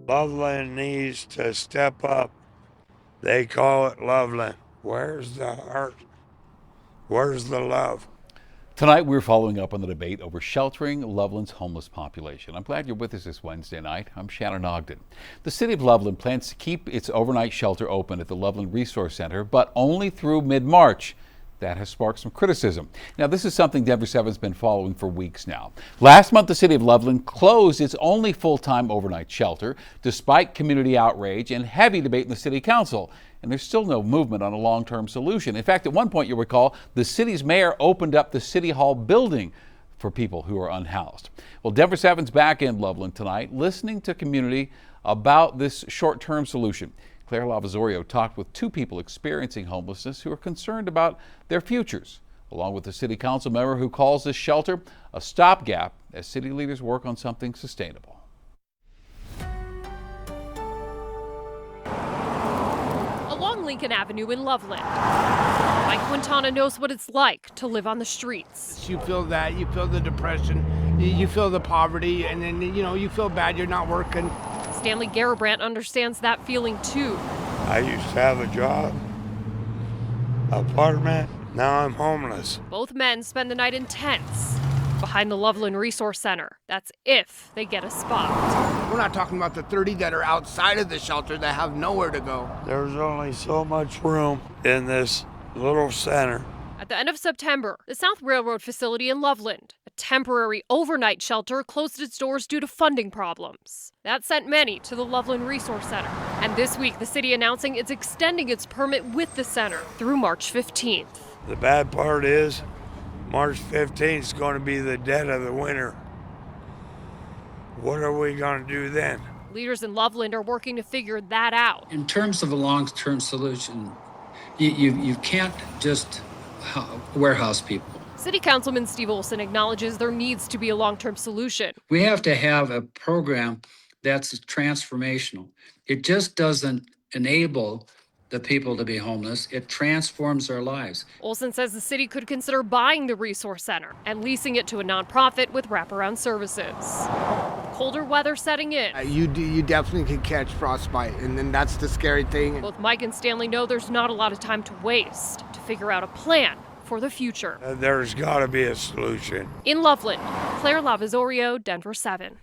Loveland needs to step up. They call it Loveland. Where's the heart? Where's the love? Tonight, we're following up on the debate over sheltering Loveland's homeless population. I'm glad you're with us this Wednesday night. I'm Shannon Ogden. The City of Loveland plans to keep its overnight shelter open at the Loveland Resource Center, but only through mid-March. That has sparked some criticism. Now, this is something Denver 7's been following for weeks now. Last month, the City of Loveland closed its only full-time overnight shelter, despite community outrage and heavy debate in the City Council. And there's still no movement on a long-term solution. In fact, at one point, you'll recall, the city's mayor opened up the City Hall building for people who are unhoused. Well, Denver 7's back in Loveland tonight, listening to community about this short-term solution. Claire Lavazorio talked with two people experiencing homelessness who are concerned about their futures, along with the city council member who calls this shelter a stopgap as city leaders work on something sustainable. Along Lincoln Avenue in Loveland, Mike Quintana knows what it's like to live on the streets. You feel that, you feel the depression, you feel the poverty, and then, you feel bad you're not working. Stanley Garabrandt understands that feeling too. I used to have a job, apartment, now I'm homeless. Both men spend the night in tents behind the Loveland Resource Center. That's if they get a spot. We're not talking about the 30 that are outside of the shelter that have nowhere to go. There's only so much room in this little center. At the end of September, the South Railroad facility in Loveland, a temporary overnight shelter, closed its doors due to funding problems. That sent many to the Loveland Resource Center. And this week, the city announcing it's extending its permit with the center through March 15th. The bad part is March 15th is going to be the dead of the winter. What are we going to do then? Leaders in Loveland are working to figure that out. In terms of a long-term solution, you can't just warehouse people. City Councilman Steve Olson acknowledges there needs to be a long-term solution. We have to have a program that's transformational. It just doesn't enable the people to be homeless. It transforms their lives. Olson says the city could consider buying the resource center and leasing it to a nonprofit with wraparound services. With colder weather setting in, You definitely can catch frostbite, and then that's the scary thing. both Mike and Stanley know there's not a lot of time to waste to figure out a plan for the future. There's got to be a solution. In Loveland, Claire Lavazorio, Denver 7.